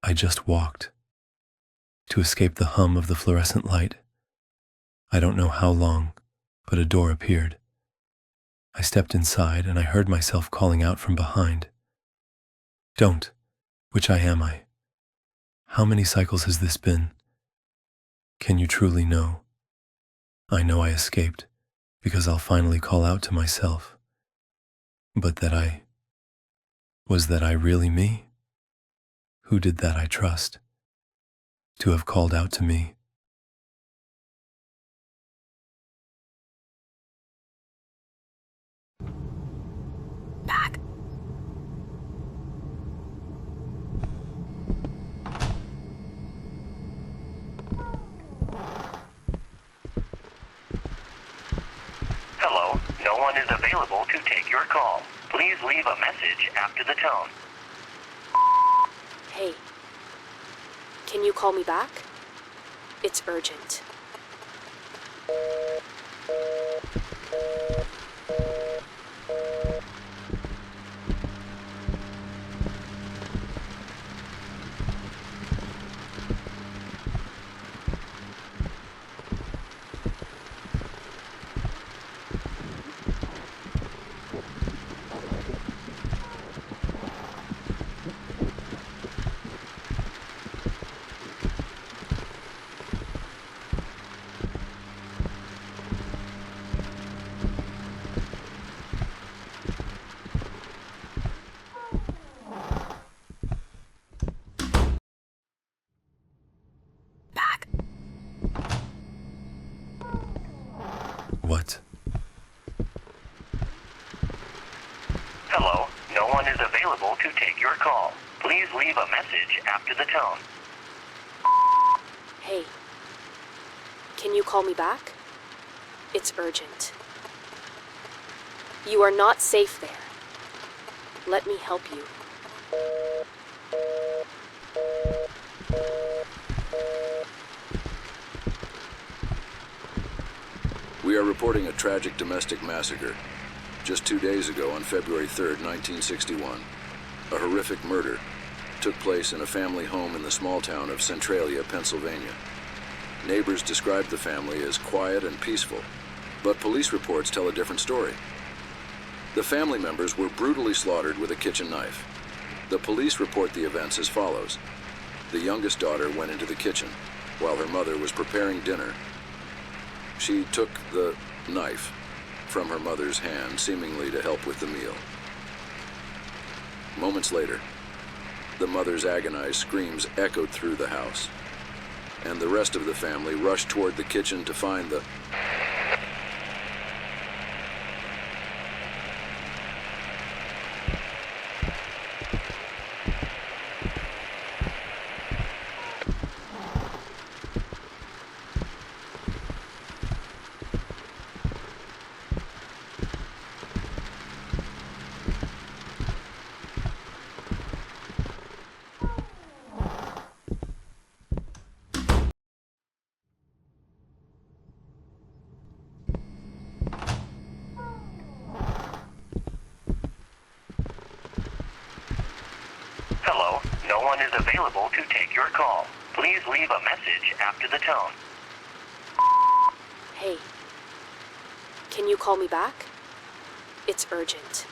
I just walked to escape the hum of the fluorescent light. I don't know how long, but a door appeared. I stepped inside and I heard myself calling out from behind. Don't. Which am I? How many cycles has this been? Can you truly know? I know I escaped because I'll finally call out to myself. But was that I really me? Who did that I trust? To have called out to me. Back. Hello, no one is available to take your call. Please leave a message after the tone. Hey, can you call me back? It's urgent. Back. What? Hello, no one is available to take your call. Please leave a message after the tone. Hey, can you call me back? It's urgent. You are not safe there. Let me help you. We are reporting a tragic domestic massacre. Just 2 days ago, on February 3rd, 1961, a horrific murder took place in a family home in the small town of Centralia, Pennsylvania. Neighbors described the family as quiet and peaceful, but police reports tell a different story. The family members were brutally slaughtered with a kitchen knife. The police report the events as follows. The youngest daughter went into the kitchen while her mother was preparing dinner. She took the knife from her mother's hand, seemingly to help with the meal. Moments later, the mother's agonized screams echoed through the house, and the rest of the family rushed toward the kitchen to find the Hello, no one is available to take your call. Please leave a message after the tone. Hey, can you call me back? It's urgent.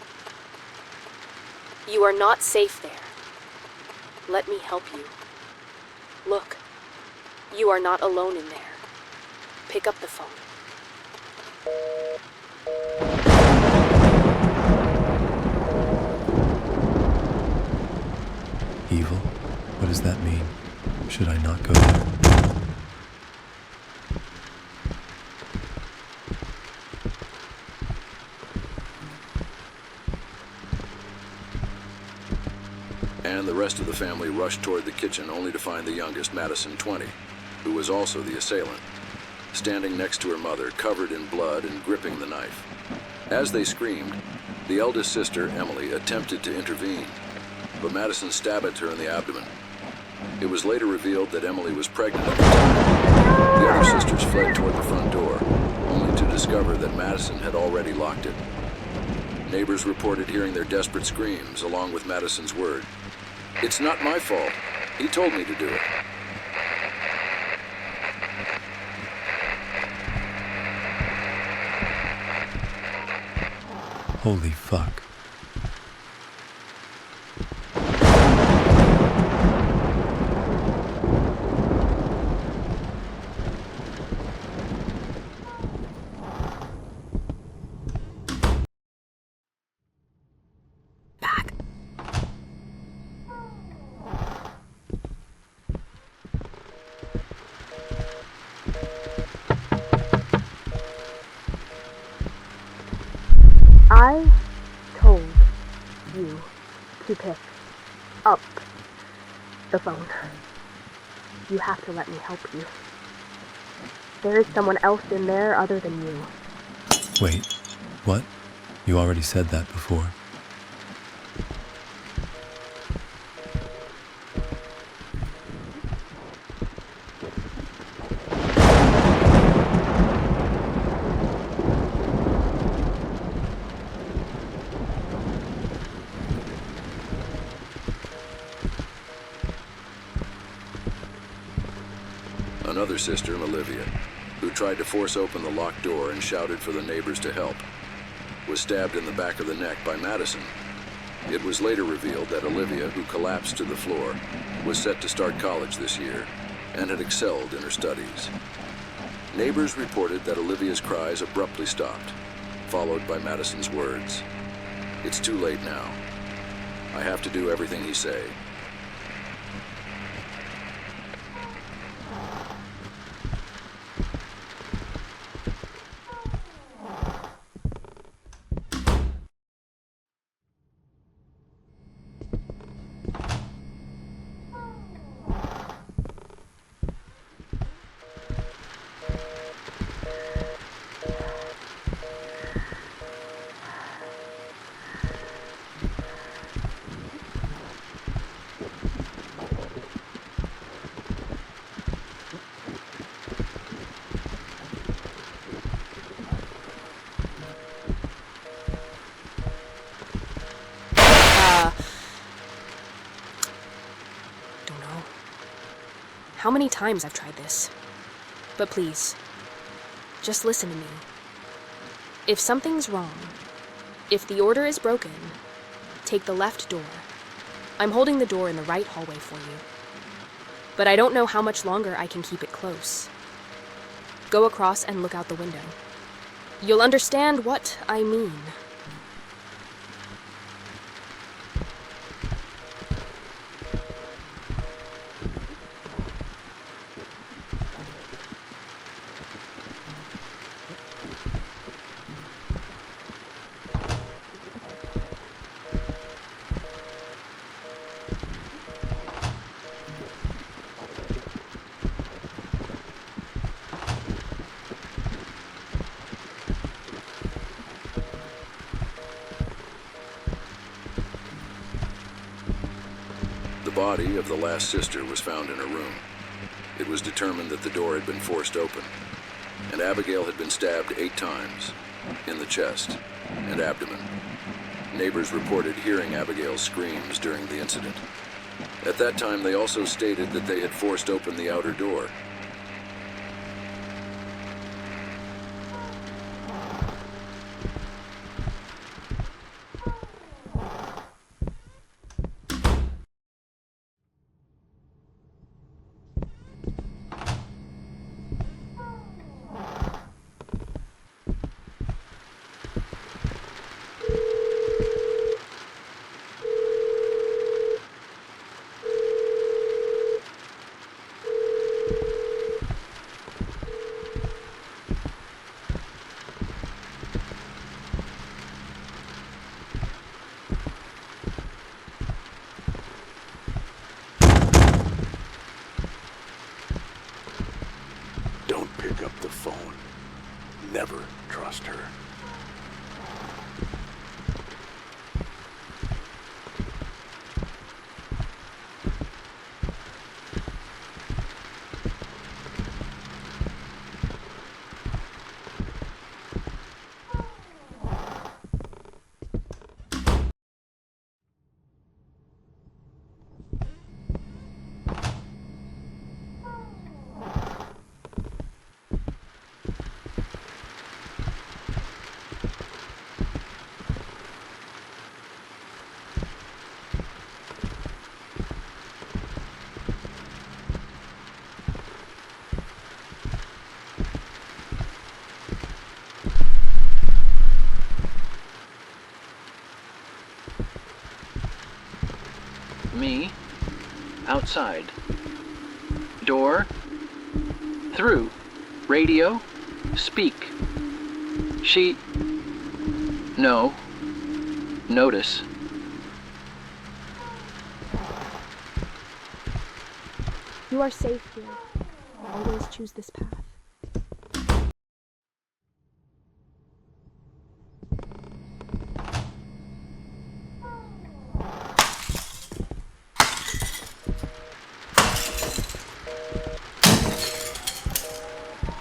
You are not safe there. Let me help you. Look, you are not alone in there. Pick up the phone. Evil? What does that mean? Should I not go there? and the rest of the family rushed toward the kitchen only to find the youngest, Madison, 20, who was also the assailant, standing next to her mother, covered in blood and gripping the knife. As they screamed, the eldest sister, Emily, attempted to intervene, but Madison stabbed her in the abdomen. It was later revealed that Emily was pregnant at the time. The other sisters fled toward the front door, only to discover that Madison had already locked it. Neighbors reported hearing their desperate screams, along with Madison's word, "It's not my fault. He told me to do it. Holy fuck. Back. I told you to pick up the phone. You have to let me help you. There is someone else in there other than you. Wait, what? You already said that before. Another sister, Olivia, who tried to force open the locked door and shouted for the neighbors to help, was stabbed in the back of the neck by Madison. It was later revealed that Olivia, who collapsed to the floor, was set to start college this year and had excelled in her studies. Neighbors reported that Olivia's cries abruptly stopped, followed by Madison's words, "It's too late now. I have to do everything he say." Don't know how many times I've tried this. But please, just listen to me. If something's wrong, if the order is broken, take the left door. I'm holding the door in the right hallway for you. But I don't know how much longer I can keep it close. Go across and look out the window. You'll understand what I mean. The body of the last sister was found in her room. It was determined that the door had been forced open, and Abigail had been stabbed 8 times, in the chest and abdomen. Neighbors reported hearing Abigail's screams during the incident. At that time, they also stated that they had forced open the outer door. Pick up the phone. Never trust her. outside. Door. Through. Radio. Speak. She. No. Notice. You are safe here. Always choose this path.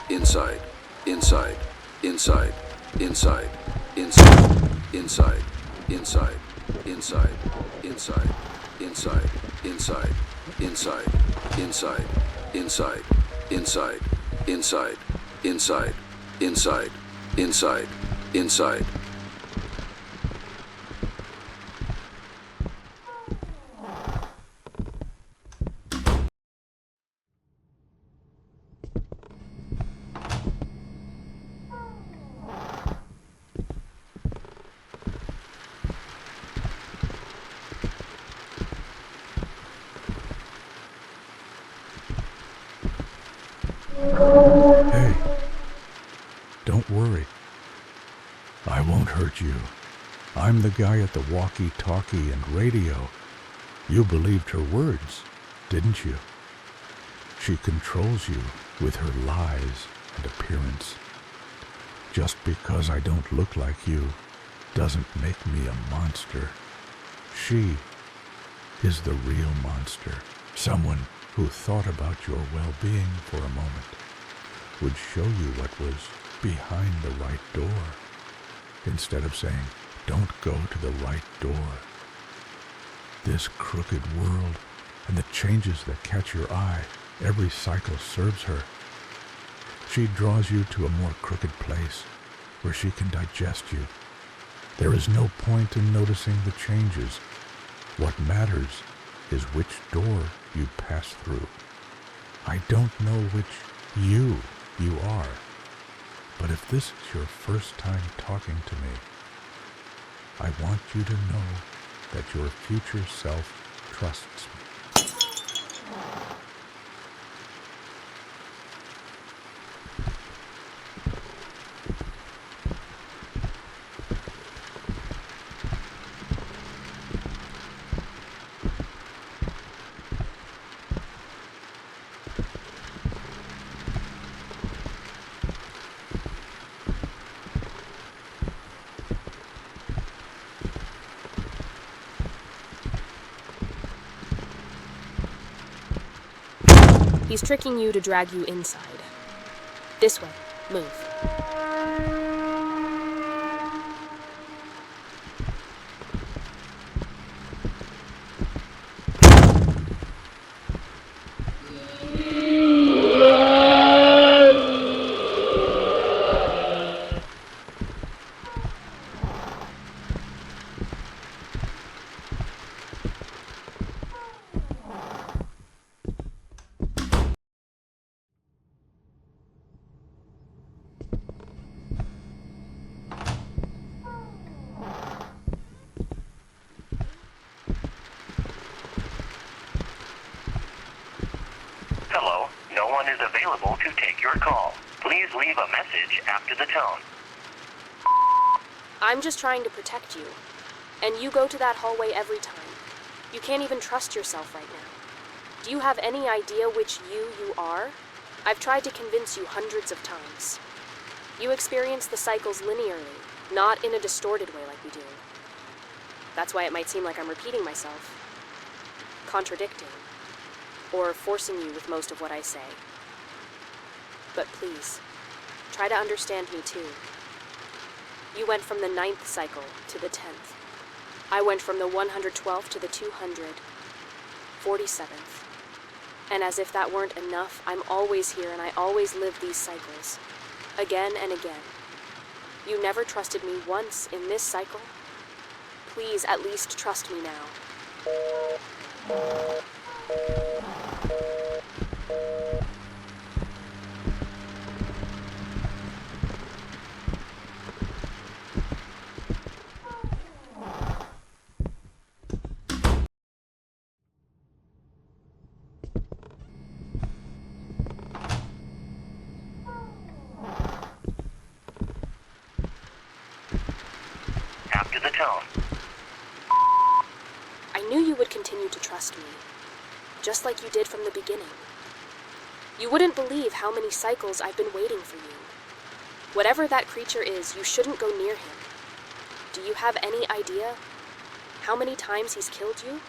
Inside, inside, inside, inside, inside, inside, inside, inside, inside, inside, inside, inside, inside, inside, inside, inside, inside, inside, inside, inside. Hey, don't worry. I won't hurt you. I'm the guy at the walkie-talkie and radio. You believed her words, didn't you? She controls you with her lies and appearance. Just because I don't look like you doesn't make me a monster. She is the real monster. Someone who thought about your well-being for a moment would show you what was behind the right door, instead of saying, don't go to the right door. This crooked world and the changes that catch your eye, every cycle serves her. She draws you to a more crooked place where she can digest you. There is no point in noticing the changes. What matters is which door you pass through. I don't know which you are, but if this is your first time talking to me, I want you to know that your future self trusts me. He's tricking you to drag you inside. This way. Move. Hello, no one is available to take your call. Please leave a message after the tone. I'm just trying to protect you. And you go to that hallway every time. You can't even trust yourself right now. Do you have any idea which you are? I've tried to convince you hundreds of times. You experience the cycles linearly, not in a distorted way like we do. That's why it might seem like I'm repeating myself, contradicting, or forcing you with most of what I say. But please, try to understand me too. You went from the 9th cycle to the 10th. I went from the 112th to the 247th. And as if that weren't enough, I'm always here and I always live these cycles. Again and again. You never trusted me once in this cycle. Please at least trust me now. tone. I knew you would continue to trust me, just like you did from the beginning. You wouldn't believe how many cycles I've been waiting for you. Whatever that creature is, you shouldn't go near him. Do you have any idea how many times he's killed you?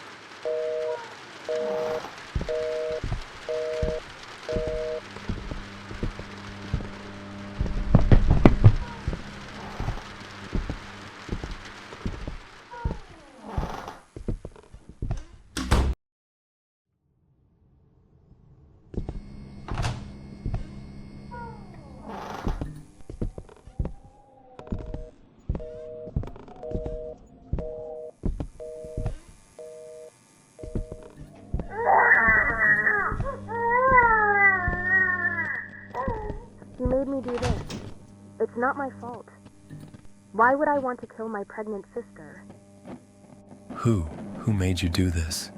You made me do this. It's not my fault. Why would I want to kill my pregnant sister? Who made you do this?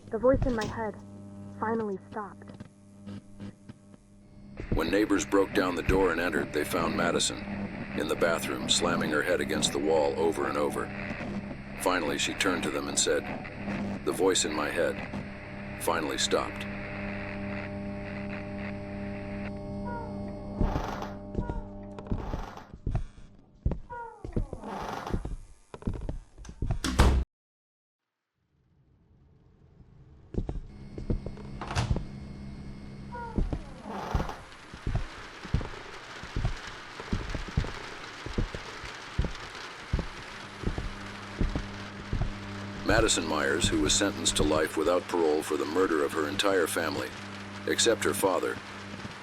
The voice in my head finally stopped. When neighbors broke down the door and entered, they found Madison in the bathroom, slamming her head against the wall over and over. Finally, she turned to them and said, "The voice in my head finally stopped." Madison Myers, who was sentenced to life without parole for the murder of her entire family, except her father,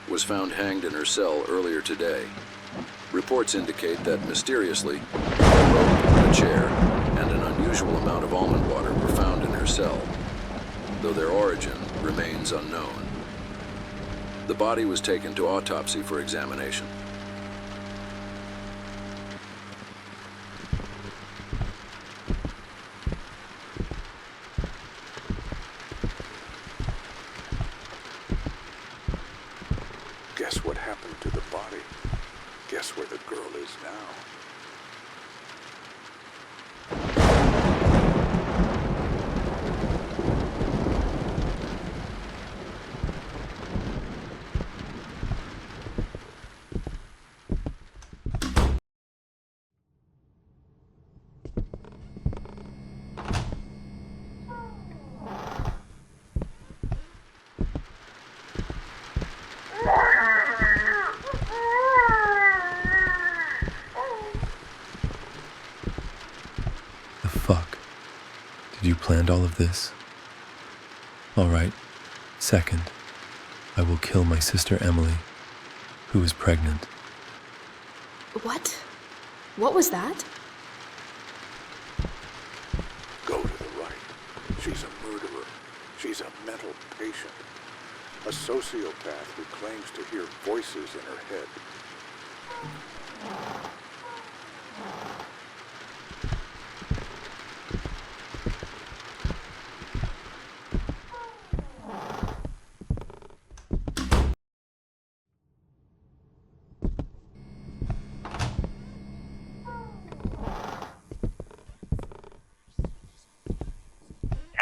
was found hanged in her cell earlier today. Reports indicate that, mysteriously, a rope, a chair, and an unusual amount of almond water were found in her cell, though their origin remains unknown. The body was taken to autopsy for examination. Guess what happened to the body? Guess where the girl is now? The fuck? Did you plan all of this? All right. Second, I will kill my sister Emily, who is pregnant. What? What was that? Go to the right. She's a murderer. She's a mental patient. A sociopath who claims to hear voices in her head.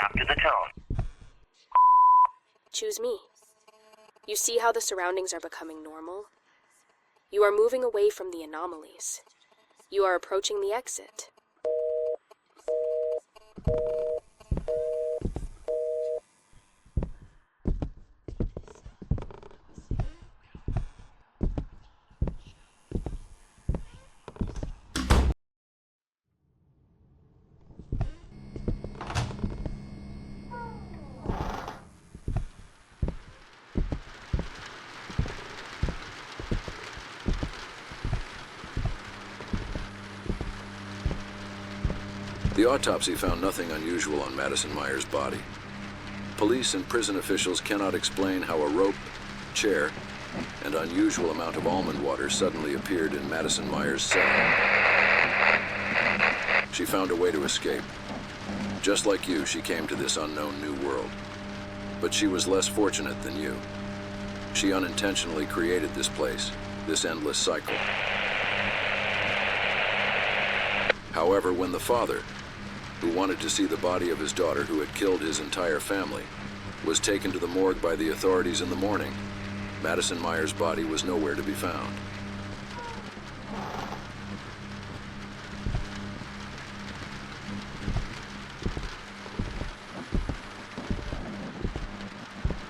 After the tone. Choose me. You see how the surroundings are becoming normal? You are moving away from the anomalies. You are approaching the exit. The autopsy found nothing unusual on Madison Myers' body. Police and prison officials cannot explain how a rope, chair, and unusual amount of almond water suddenly appeared in Madison Myers' cell. She found a way to escape. Just like you, she came to this unknown new world. But she was less fortunate than you. She unintentionally created this place, this endless cycle. However, when the father, who wanted to see the body of his daughter who had killed his entire family, was taken to the morgue by the authorities in the morning, Madison Myers' body was nowhere to be found.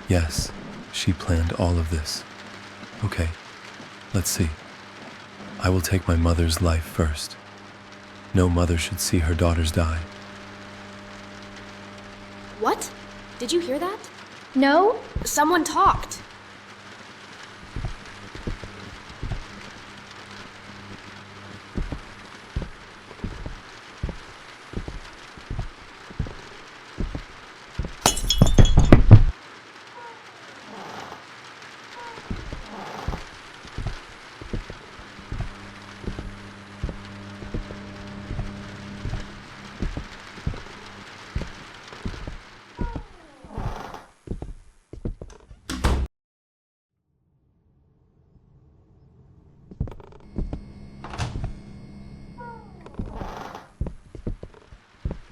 Yes, she planned all of this. Okay, let's see. I will take my mother's life first. No mother should see her daughters die. What? Did you hear that? No? Someone talked.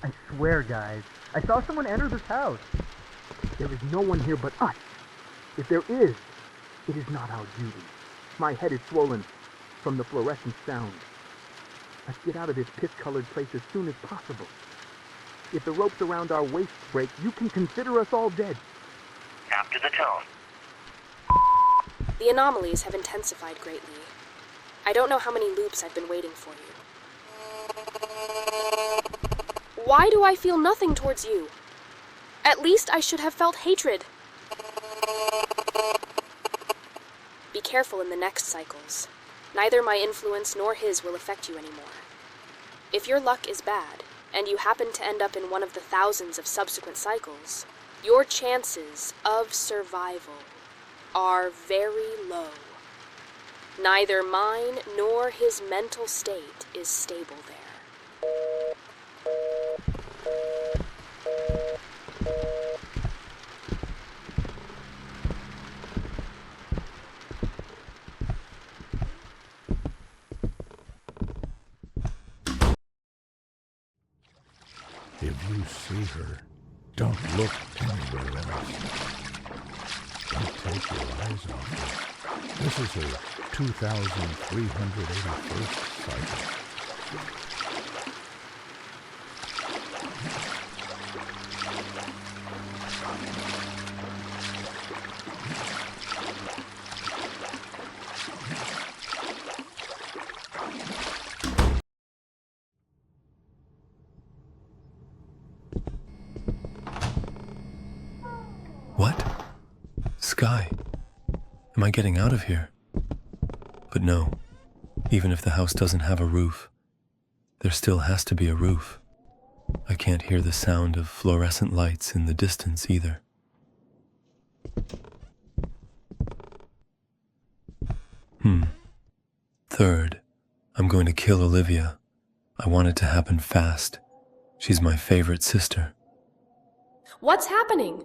I swear, guys, I saw someone enter this house. There is no one here but us. If there is, it is not our duty. My head is swollen from the fluorescent sound. Let's get out of this piss-colored place as soon as possible. If the ropes around our waists break, you can consider us all dead. After the tone. The anomalies have intensified greatly. I don't know how many loops I've been waiting for you. Why do I feel nothing towards you? At least I should have felt hatred. Be careful in the next cycles. Neither my influence nor his will affect you anymore. If your luck is bad, and you happen to end up in one of the thousands of subsequent cycles, your chances of survival are very low. Neither mine nor his mental state is stable there. If you see her, don't look anywhere else. Don't take your eyes off her. This is her 2,381st cycle. What? Sky? Am I getting out of here? But no, even if the house doesn't have a roof, there still has to be a roof. I can't hear the sound of fluorescent lights in the distance either. Third, I'm going to kill Olivia. I want it to happen fast. She's my favorite sister. What's happening?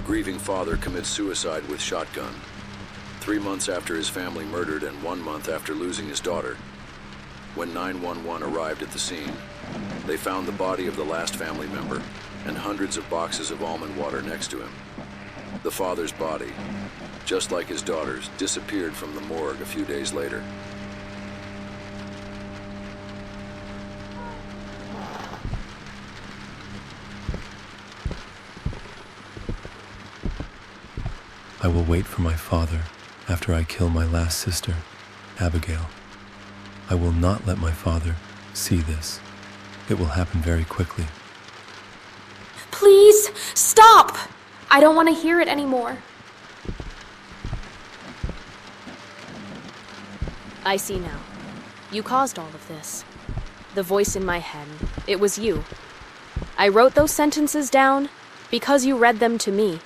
Grieving father commits suicide with shotgun. 3 months after his family murdered and 1 month after losing his daughter. When 911 arrived at the scene, they found the body of the last family member and hundreds of boxes of almond water next to him. The father's body, just like his daughters, disappeared from the morgue a few days later. I will wait for my father after I kill my last sister, Abigail. I will not let my father see this. It will happen very quickly. Please, stop! I don't want to hear it anymore. I see now. You caused all of this. The voice in my head, it was you. I wrote those sentences down because you read them to me.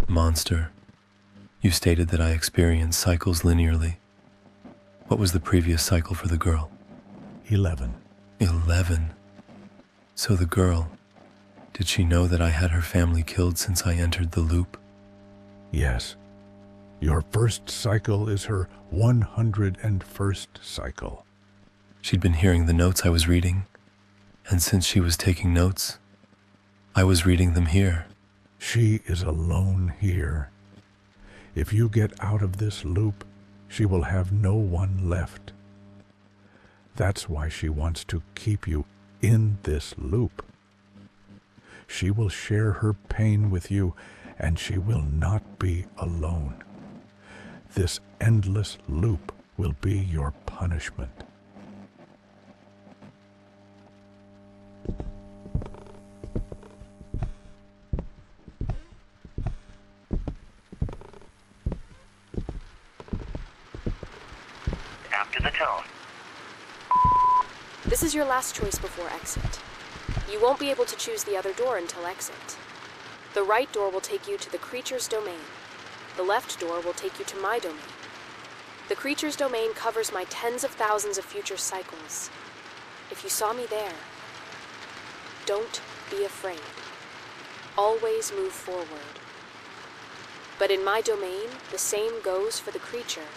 Monster, you stated that I experience cycles linearly. What was the previous cycle for the girl? 11. 11. So the girl, did she know that I had her family killed since I entered the loop? Yes. Your first cycle is her 101st cycle. She'd been hearing the notes I was reading, and since she was taking notes, I was reading them here. She is alone here. If you get out of this loop, she will have no one left. That's why she wants to keep you in this loop. She will share her pain with you, and she will not be alone. This endless loop will be your punishment. After the tone. This is your last choice before exit. You won't be able to choose the other door until exit. The right door will take you to the creature's domain. The left door will take you to my domain. The creature's domain covers my tens of thousands of future cycles. If you saw me there, don't be afraid. Always move forward. But in my domain, the same goes for the creature.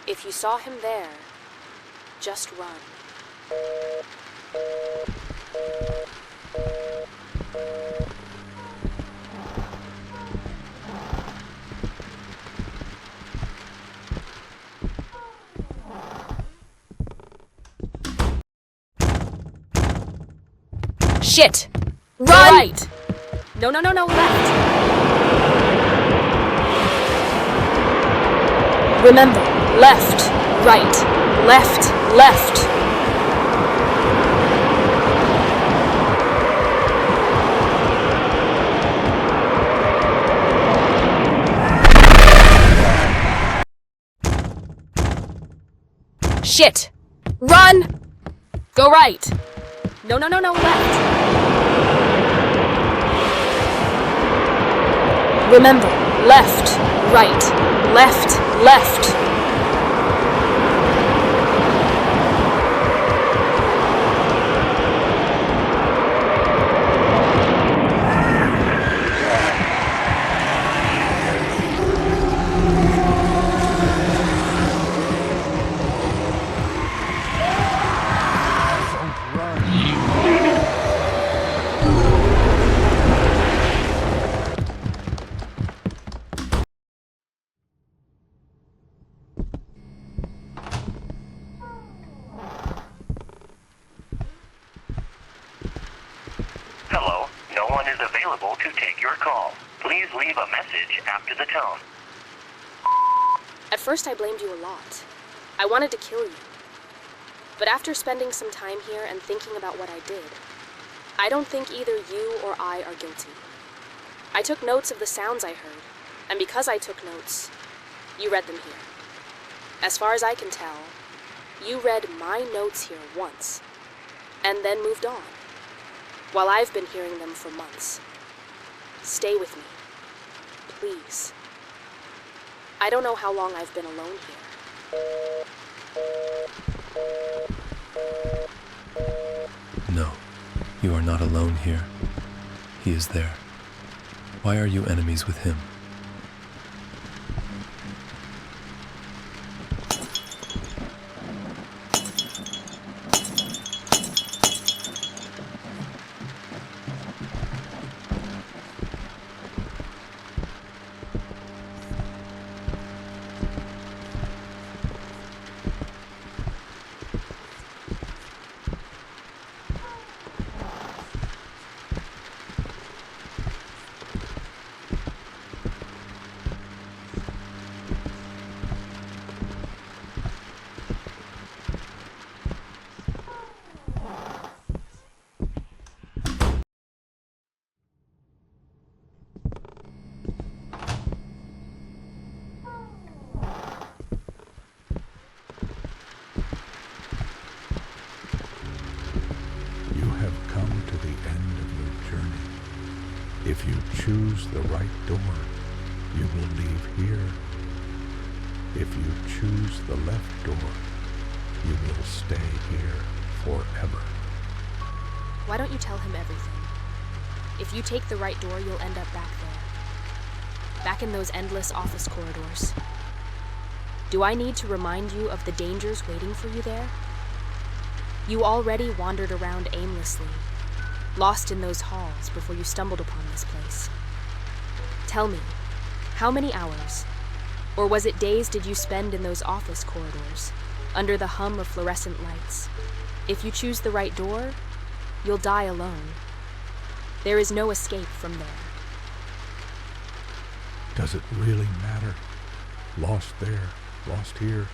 If you saw him there, just run. Shit! Run! Right! No, left! Remember, left, right, left, left. Shit! Run! Go right! No, left! Remember, left, right, left, left. Hello, no one is available to take your call. Please leave a message after the tone. At first I blamed you a lot. I wanted to kill you. But after spending some time here and thinking about what I did, I don't think either you or I are guilty. I took notes of the sounds I heard, and because I took notes, you read them here. As far as I can tell, you read my notes here once, and then moved on, while I've been hearing them for months. Stay with me, please. I don't know how long I've been alone here. No, you are not alone here. He is there. Why are you enemies with him? If you choose the right door, you will leave here. If you choose the left door, you will stay here forever. Why don't you tell him everything? If you take the right door, you'll end up back there. Back in those endless office corridors. Do I need to remind you of the dangers waiting for you there? You already wandered around aimlessly, lost in those halls before you stumbled upon this place. Tell me, how many hours, or was it days did you spend in those office corridors, under the hum of fluorescent lights? If you choose the right door, you'll die alone. There is no escape from there. Does it really matter? Lost there, lost here.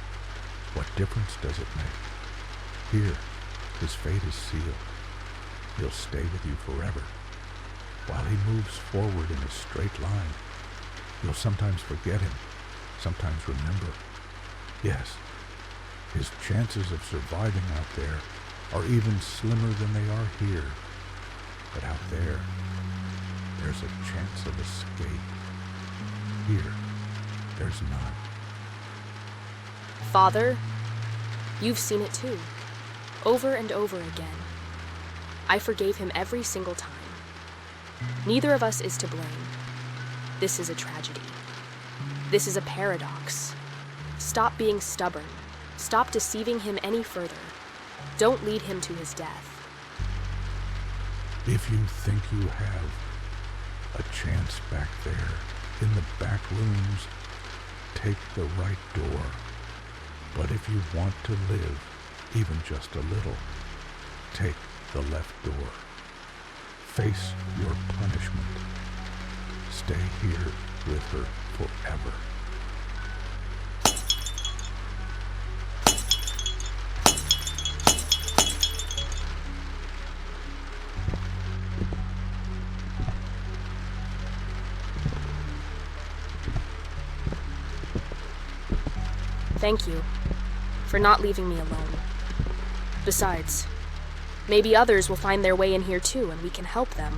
What difference does it make? Here, his fate is sealed. He'll stay with you forever. While he moves forward in a straight line, you'll sometimes forget him, sometimes remember. Yes, his chances of surviving out there are even slimmer than they are here. But out there, there's a chance of escape. Here, there's none. Father, you've seen it too, over and over again. I forgave him every single time. Neither of us is to blame. This is a tragedy. This is a paradox. Stop being stubborn. Stop deceiving him any further. Don't lead him to his death. If you think you have a chance back there, in the back rooms, take the right door. But if you want to live, even just a little, take the left door. Face your punishment. Stay here with her forever. Thank you for not leaving me alone. Besides, maybe others will find their way in here too, and we can help them.